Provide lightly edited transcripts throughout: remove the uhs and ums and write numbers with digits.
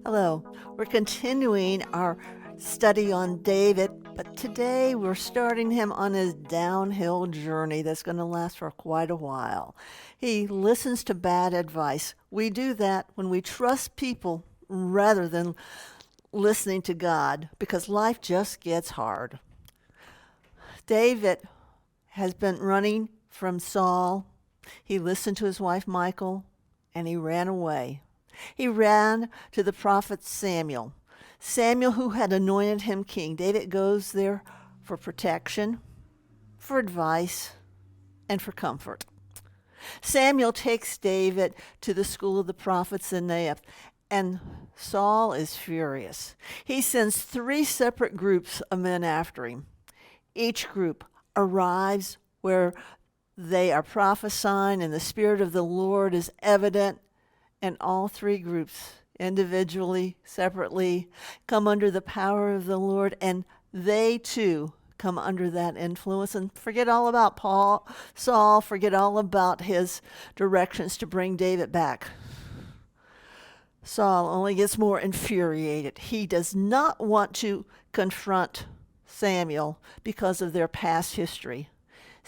Hello, we're continuing our study on David, but today we're starting him on his downhill journey that's going to last for quite a while. He listens to bad advice. We do that when we trust people rather than listening to God because life just gets hard. David has been running from Saul. He listened to his wife Michal and he ran away. He ran to the prophet Samuel. Samuel, who had anointed him king. David goes there for protection, for advice, and for comfort. Samuel takes David to the school of the prophets in Naioth, and Saul is furious. He sends 3 separate groups of men after him. Each group arrives where they are prophesying, and the Spirit of the Lord is evident. And all 3 groups, individually, separately, come under the power of the Lord, and they too come under that influence. And forget all about Saul, forget all about his directions to bring David back. Saul only gets more infuriated. He does not want to confront Samuel because of their past history.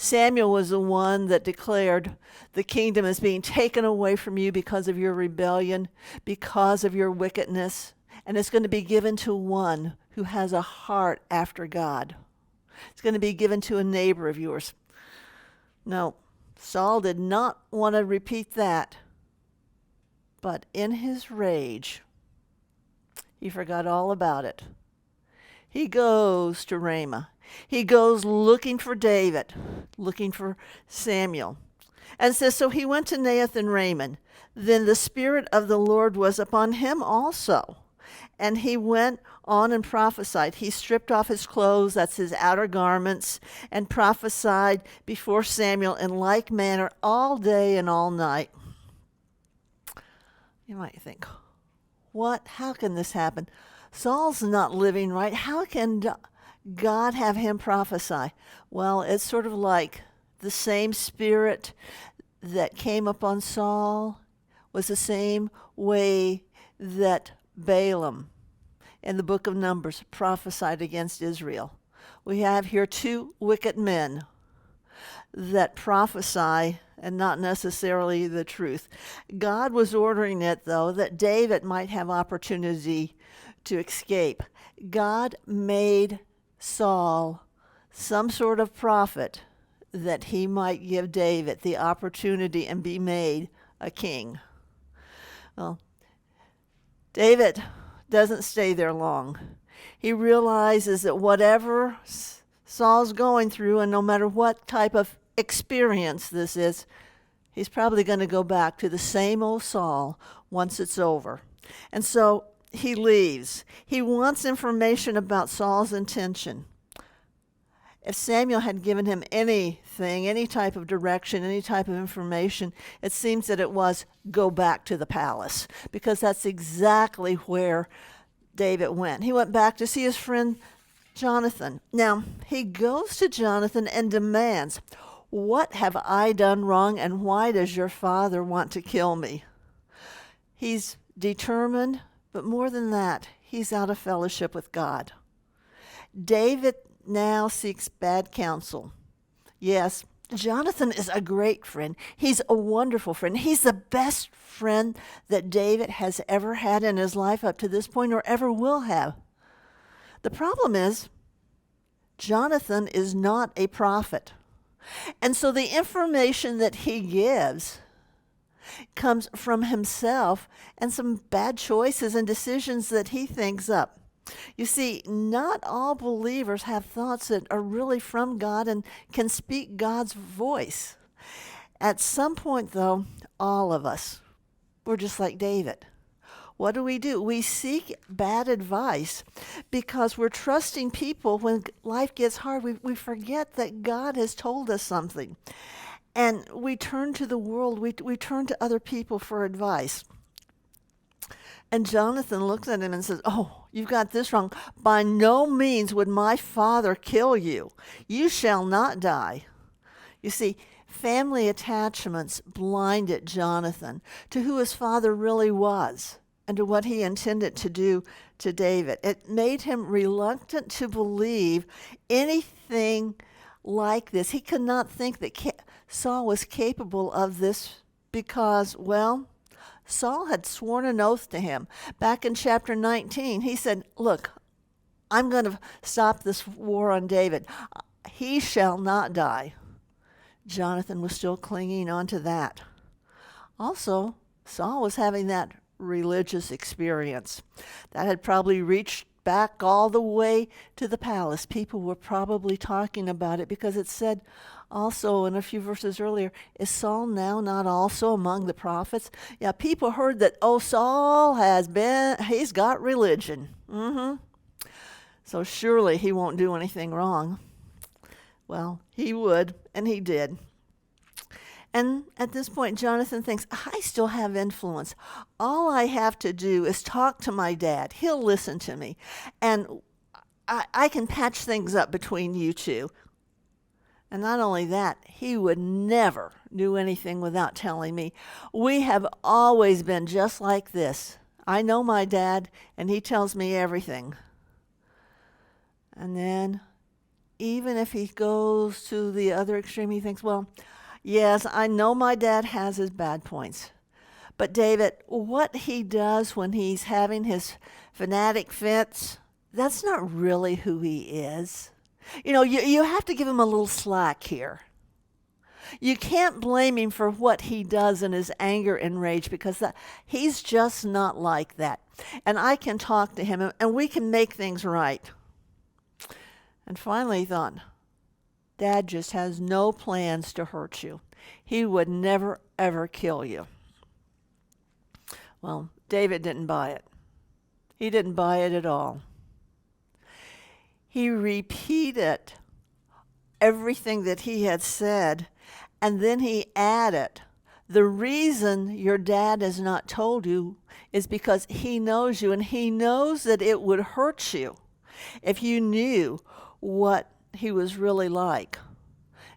Samuel was the one that declared the kingdom is being taken away from you because of your rebellion, because of your wickedness, and it's going to be given to one who has a heart after God. It's going to be given to a neighbor of yours. No, Saul did not want to repeat that, but in his rage, he forgot all about it. He goes to Ramah. He goes looking for David, looking for Samuel. And says, so he went to Naioth and Ramah. Then the Spirit of the Lord was upon him also. And he went on and prophesied. He stripped off his clothes, that's his outer garments, and prophesied before Samuel in like manner all day and all night. You might think, what? How can this happen? Saul's not living right. How can God have him prophesy? Well, it's sort of like the same spirit that came upon Saul was the same way that Balaam in the book of Numbers prophesied against Israel. We have here 2 wicked men that prophesy and not necessarily the truth. God was ordering it, though, that David might have opportunity to escape. God made Saul some sort of prophet that he might give David the opportunity and be made a king. Well, David doesn't stay there long. He realizes that whatever Saul's going through, and no matter what type of experience this is, he's probably going to go back to the same old Saul once it's over. And so he leaves. He wants information about Saul's intention. If Samuel had given him anything, any type of direction, any type of information, it seems that it was go back to the palace, because that's exactly where David went. He went back to see his friend Jonathan. Now, he goes to Jonathan and demands, what have I done wrong, and why does your father want to kill me? He's determined, but more than that, he's out of fellowship with God. David now seeks bad counsel. Yes, Jonathan is a great friend. He's a wonderful friend. He's the best friend that David has ever had in his life up to this point, or ever will have. The problem is, Jonathan is not a prophet. And so the information that he gives comes from himself and some bad choices and decisions that he thinks up. You see, not all believers have thoughts that are really from God and can speak God's voice. At some point, though, all of us, we're just like David. What do? We seek bad advice because we're trusting people when life gets hard. We forget that God has told us something. And we turn to the world, we turn to other people for advice. And Jonathan looks at him and says, oh, you've got this wrong. By no means would my father kill you. You shall not die. You see, family attachments blinded Jonathan to who his father really was. and to what he intended to do to David. It made him reluctant to believe anything like this. He could not think that Saul was capable of this because, well, Saul had sworn an oath to him. Back in chapter 19, he said, look, I'm going to stop this war on David. He shall not die. Jonathan was still clinging on to that. Also, Saul was having that religious experience that had probably reached back all the way to the palace. People were probably talking about it because it said also in a few verses earlier, is Saul now not also among the prophets? Yeah, people heard that, Saul he's got religion. So surely he won't do anything wrong. Well, he would, and he did. And at this point, Jonathan thinks, I still have influence. All I have to do is talk to my dad. He'll listen to me. And I can patch things up between you two. And not only that, he would never do anything without telling me. We have always been just like this. I know my dad, and he tells me everything. And then, even if he goes to the other extreme, he thinks, well, yes, I know my dad has his bad points. But David, what he does when he's having his fanatic fits, that's not really who he is. You have to give him a little slack here. You can't blame him for what he does in his anger and rage because he's just not like that. And I can talk to him and we can make things right. And finally he thought, Dad just has no plans to hurt you. He would never, ever kill you. Well, David didn't buy it. He didn't buy it at all. He repeated everything that he had said, and then he added, the reason your dad has not told you is because he knows you, and he knows that it would hurt you if you knew what he was really like.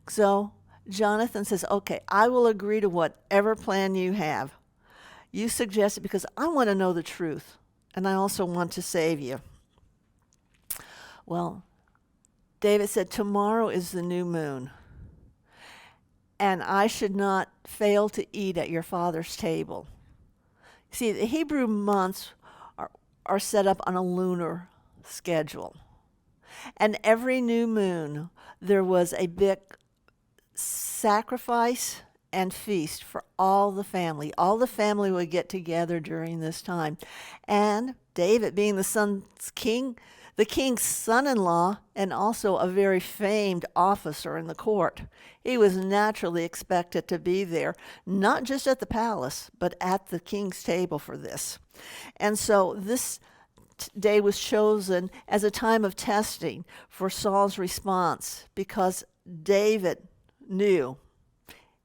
So Jonathan says, okay, I will agree to whatever plan you have. You suggest it because I want to know the truth, and I also want to save you. Well, David said, tomorrow is the new moon, and I should not fail to eat at your father's table. See, the Hebrew months are set up on a lunar schedule. And every new moon, there was a big sacrifice and feast for all the family. All the family would get together during this time. And David, being the king's son-in-law, and also a very famed officer in the court, he was naturally expected to be there, not just at the palace, but at the king's table for this. And so this day was chosen as a time of testing for Saul's response because David knew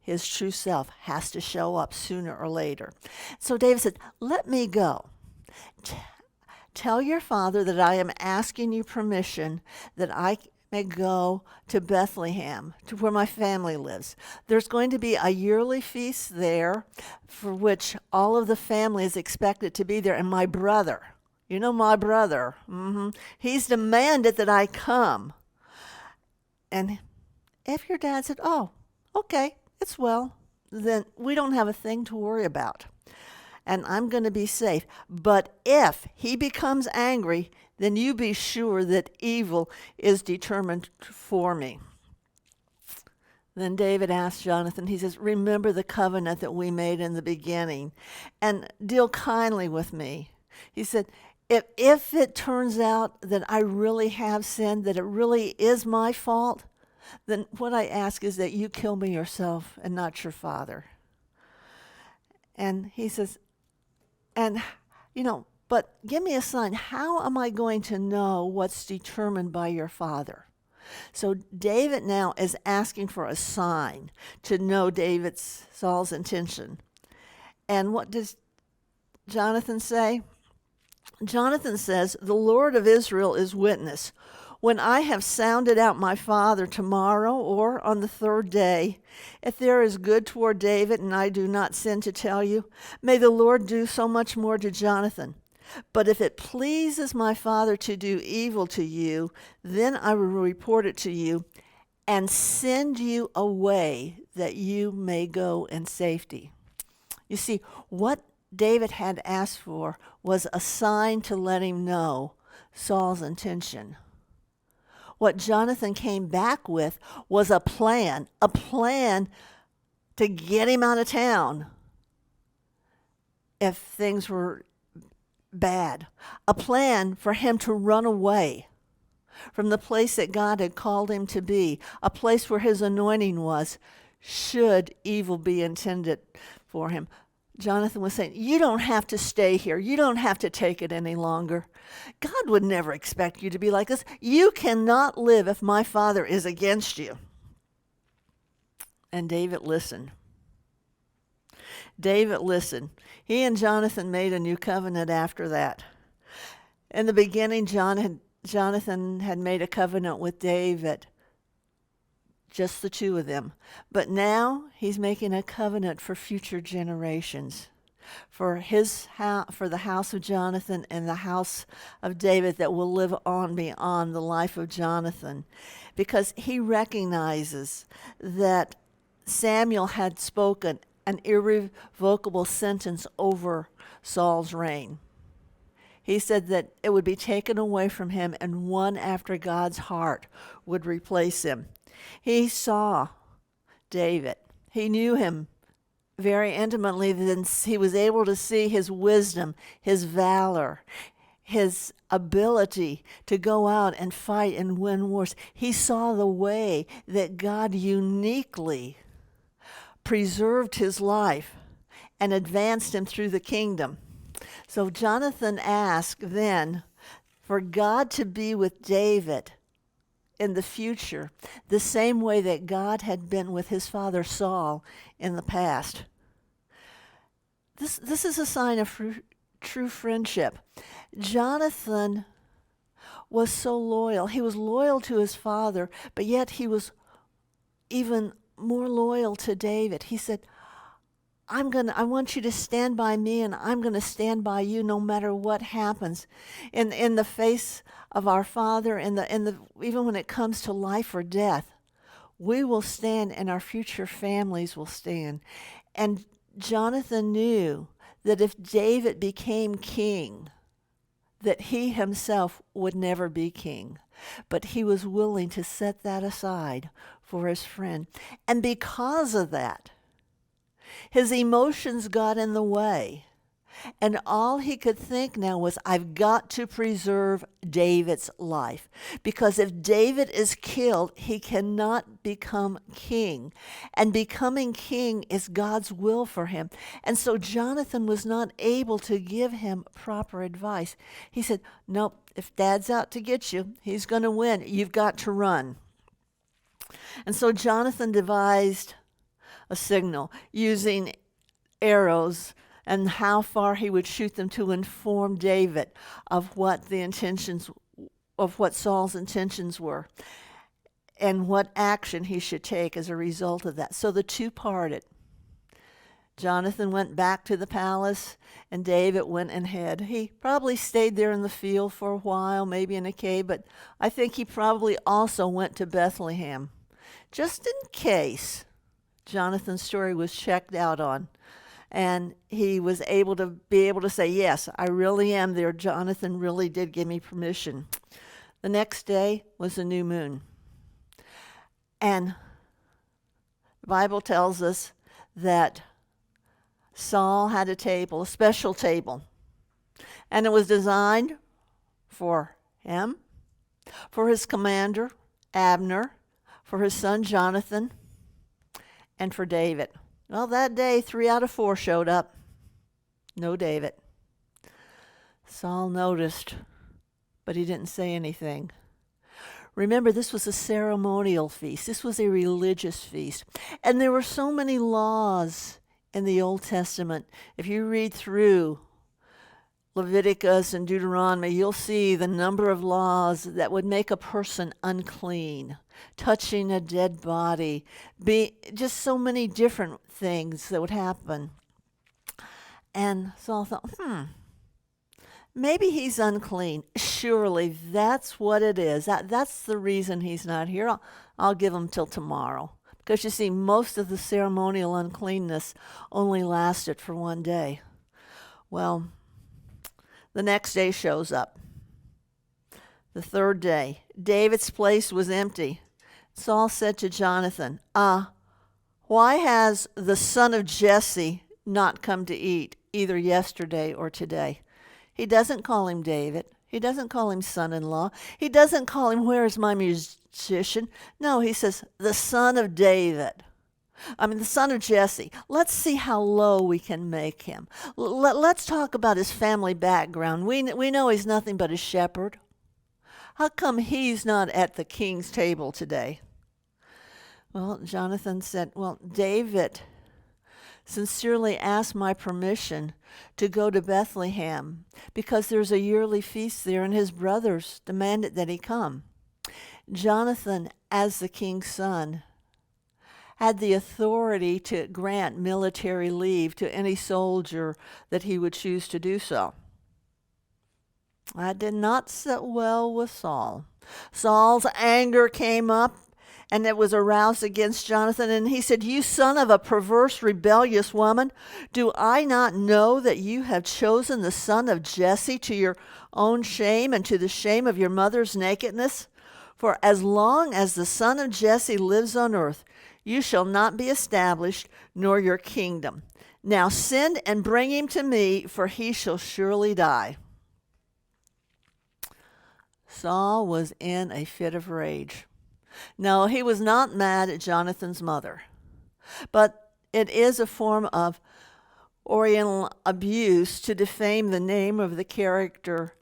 his true self has to show up sooner or later. So David said, let me go. Tell your father that I am asking you permission that I may go to Bethlehem, to where my family lives. There's going to be a yearly feast there for which all of the family is expected to be there. And my brother, he's demanded that I come. And if your dad said, oh, okay, it's well, then we don't have a thing to worry about. And I'm going to be safe. But if he becomes angry, then you be sure that evil is determined for me. Then David asked Jonathan, he says, remember the covenant that we made in the beginning and deal kindly with me. He said, if it turns out that I really have sinned, that it really is my fault, then what I ask is that you kill me yourself and not your father. And he says, but give me a sign. How am I going to know what's determined by your father? So David now is asking for a sign to know Saul's intention. And what does Jonathan say? Jonathan says, the Lord of Israel is witness. When I have sounded out my father tomorrow or on the third day, if there is good toward David and I do not sin to tell you, may the Lord do so much more to Jonathan. But if it pleases my father to do evil to you, then I will report it to you and send you away that you may go in safety. You see, what David had asked for was a sign to let him know Saul's intention. What Jonathan came back with was a plan to get him out of town if things were bad, a plan for him to run away from the place that God had called him to be, a place where his anointing was, should evil be intended for him. Jonathan was saying, you don't have to stay here. You don't have to take it any longer. God would never expect you to be like this. You cannot live if my father is against you. And David listened. David listened. He and Jonathan made a new covenant after that. In the beginning, Jonathan had made a covenant with David, just the two of them. But now he's making a covenant for future generations, for the house of Jonathan and the house of David that will live on beyond the life of Jonathan, because he recognizes that Samuel had spoken an irrevocable sentence over Saul's reign. He said that it would be taken away from him and one after God's heart would replace him. He saw David. He knew him very intimately. Then he was able to see his wisdom, his valor, his ability to go out and fight and win wars. He saw the way that God uniquely preserved his life and advanced him through the kingdom. So Jonathan asked then for God to be with David in the future, the same way that God had been with his father Saul in the past. This is a sign of true friendship. Jonathan was so loyal. He was loyal to his father, but yet he was even more loyal to David. He said, I want you to stand by me, and I'm going to stand by you no matter what happens in the face of our Father, even when it comes to life or death. We will stand, and our future families will stand. And Jonathan knew that if David became king, that he himself would never be king. But he was willing to set that aside for his friend. And because of that, his emotions got in the way. And all he could think now was, I've got to preserve David's life. Because if David is killed, he cannot become king. And becoming king is God's will for him. And so Jonathan was not able to give him proper advice. He said, nope, if Dad's out to get you, he's going to win. You've got to run. And so Jonathan devised a signal using arrows and how far he would shoot them to inform David of what Saul's intentions were and what action he should take as a result of that. So the two parted. Jonathan went back to the palace, and David went ahead. He probably stayed there in the field for a while, maybe in a cave, but I think he probably also went to Bethlehem, just in case Jonathan's story was checked out on. And he was able to say, yes, I really am there. Jonathan really did give me permission. The next day was a new moon. And the Bible tells us that Saul had a table, a special table. And it was designed for him, for his commander, Abner, for his son, Jonathan, and for David. Well, that day, 3 out of 4 showed up. No David. Saul noticed, but he didn't say anything. Remember, this was a ceremonial feast. This was a religious feast. And there were so many laws in the Old Testament. If you read through Leviticus and Deuteronomy, you'll see the number of laws that would make a person unclean, touching a dead body, just so many different things that would happen. And Saul thought, maybe he's unclean. Surely that's what it is. That's the reason he's not here. I'll give him till tomorrow. Because you see, most of the ceremonial uncleanness only lasted for one day. Well, the next day shows up. The third day, David's place was empty. Saul said to Jonathan, why has the son of Jesse not come to eat, either yesterday or today? He doesn't call him David. He doesn't call him son-in-law. He doesn't call him, where's my musician? No, he says, the son of David. The son of Jesse. Let's see how low we can make him. Let's talk about his family background. We know he's nothing but a shepherd. How come he's not at the king's table today? Well, Jonathan said, David sincerely asked my permission to go to Bethlehem because there's a yearly feast there and his brothers demanded that he come. Jonathan, as the king's son, had the authority to grant military leave to any soldier that he would choose to do so. That did not sit well with Saul. Saul's anger came up, and it was aroused against Jonathan, and he said, you son of a perverse, rebellious woman, do I not know that you have chosen the son of Jesse to your own shame and to the shame of your mother's nakedness? For as long as the son of Jesse lives on earth, you shall not be established, nor your kingdom. Now send and bring him to me, for he shall surely die. Saul was in a fit of rage. No, he was not mad at Jonathan's mother, but it is a form of Oriental abuse to defame the name of the character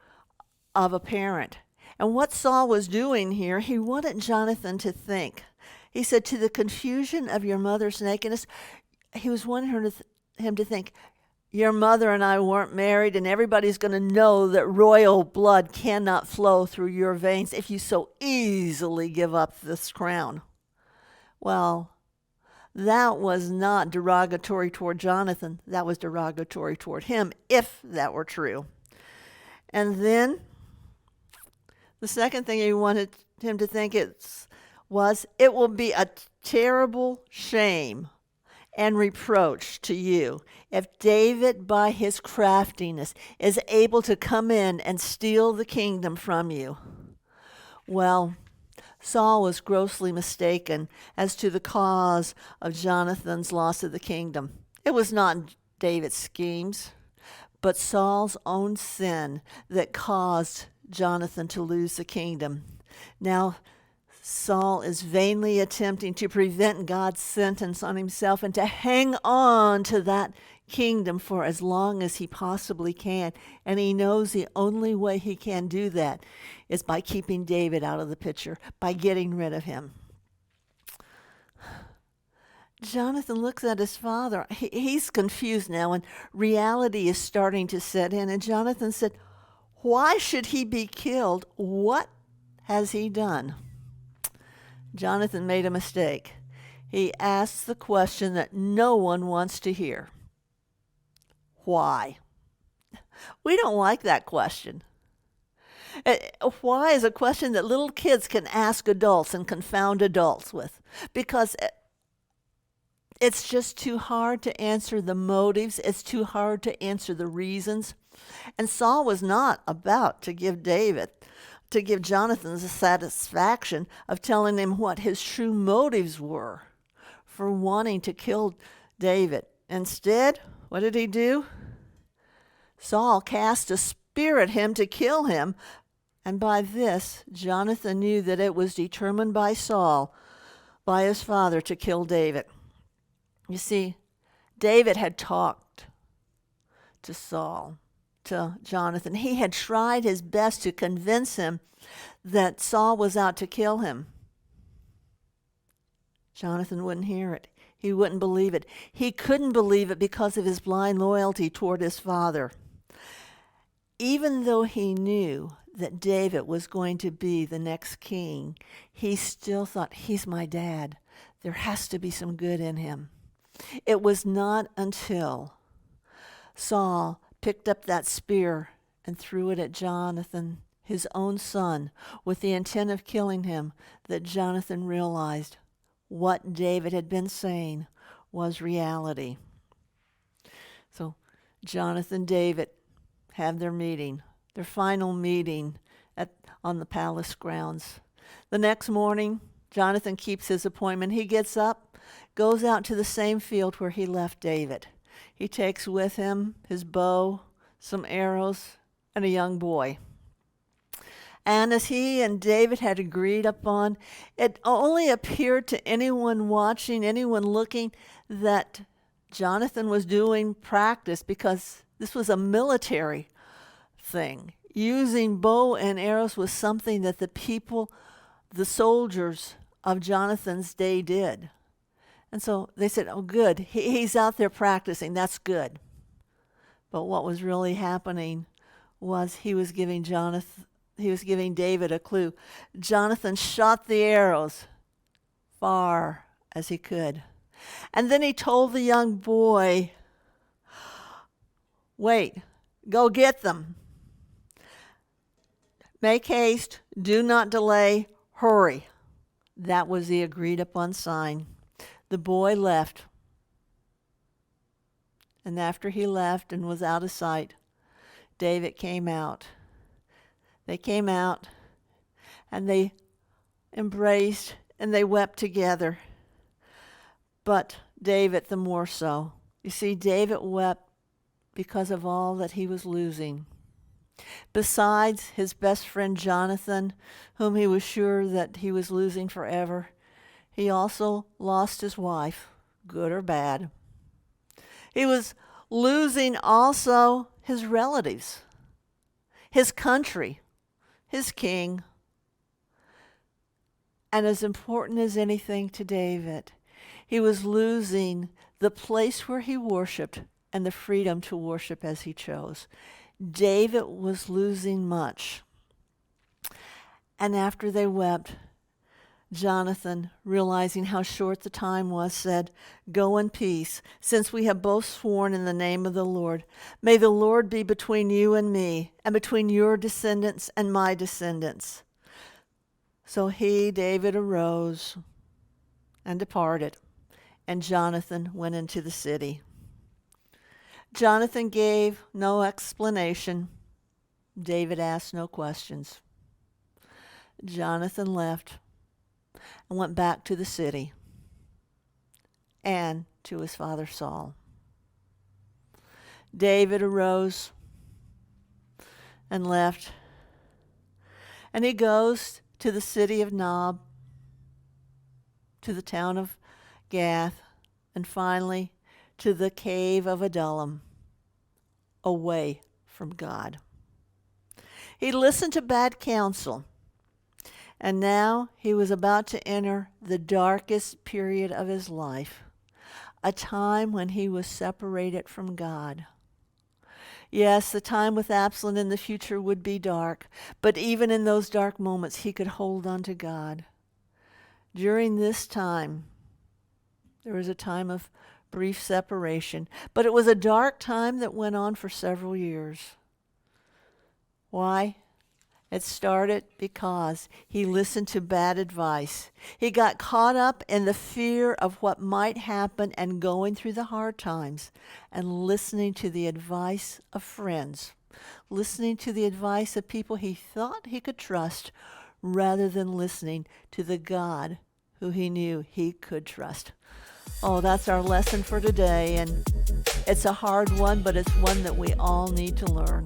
of a parent. And what Saul was doing here, he wanted Jonathan to think. He said, to the confusion of your mother's nakedness, he was wanting him to think, your mother and I weren't married, and everybody's going to know that royal blood cannot flow through your veins if you so easily give up this crown. Well, that was not derogatory toward Jonathan. That was derogatory toward him, if that were true. And then the second thing he wanted him to think was, it will be a terrible shame and reproach to you if David, by his craftiness, is able to come in and steal the kingdom from you. Well, Saul was grossly mistaken as to the cause of Jonathan's loss of the kingdom. It was not David's schemes, but Saul's own sin that caused Jonathan to lose the kingdom. Now, Saul is vainly attempting to prevent God's sentence on himself and to hang on to that kingdom for as long as he possibly can. And he knows the only way he can do that is by keeping David out of the picture, by getting rid of him. Jonathan looks at his father. He's confused now, and reality is starting to set in. And Jonathan said, why should he be killed? What has he done? Jonathan made a mistake. He asked the question that no one wants to hear. Why? We don't like that question. Why is a question that little kids can ask adults and confound adults with, because it's just too hard to answer the motives. It's too hard to answer the reasons. And Saul was not about to give Jonathan the satisfaction of telling him what his true motives were for wanting to kill David. Instead, what did he do? Saul cast a spear at him to kill him, and by this, Jonathan knew that it was determined by Saul, by his father, to kill David. You see, David had talked to Jonathan. He had tried his best to convince him that Saul was out to kill him. Jonathan wouldn't hear it. He wouldn't believe it. He couldn't believe it because of his blind loyalty toward his father. even though he knew that David was going to be the next king, he still thought, he's my dad. There has to be some good in him. It was not until Saul picked up that spear and threw it at Jonathan, his own son, with the intent of killing him, that Jonathan realized what David had been saying was reality. So Jonathan and David have their meeting, their final meeting on the palace grounds. The next morning, Jonathan keeps his appointment. He gets up, goes out to the same field where he left David. He takes with him his bow, some arrows, and a young boy. And as he and David had agreed upon, it only appeared to anyone watching, anyone looking, that Jonathan was doing practice, because this was a military thing. Using bow and arrows was something that the people, the soldiers of Jonathan's day did. And so they said, oh, good, he's out there practicing, that's good. But what was really happening was he was giving David a clue. Jonathan shot the arrows far as he could. And then he told the young boy, wait, go get them. Make haste, do not delay, hurry. That was the agreed upon sign. The boy left. And after he left and was out of sight, David came out. They came out and they embraced and they wept together. But David the more so. You see, David wept because of all that he was losing. Besides his best friend Jonathan, whom he was sure that he was losing forever, he also lost his wife, good or bad. He was losing also his relatives, his country, his king. And as important as anything to David, he was losing the place where he worshiped and the freedom to worship as he chose. David was losing much. And after they wept, Jonathan, realizing how short the time was, said, go in peace, since we have both sworn in the name of the Lord. May the Lord be between you and me, and between your descendants and my descendants. So he, David, arose and departed, and Jonathan went into the city. Jonathan gave no explanation. David asked no questions. Jonathan left and went back to the city and to his father Saul. David arose and left, and he goes to the city of Nob, to the town of Gath, and finally to the cave of Adullam, away from God. He listened to bad counsel, and now he was about to enter the darkest period of his life, a time when he was separated from God. Yes, the time with Absalom in the future would be dark, but even in those dark moments, he could hold on to God. During this time, there was a time of brief separation, but it was a dark time that went on for several years. Why? It started because he listened to bad advice. He got caught up in the fear of what might happen and going through the hard times and listening to the advice of friends, listening to the advice of people he thought he could trust rather than listening to the God who he knew he could trust. Oh, that's our lesson for today, and it's a hard one, but it's one that we all need to learn.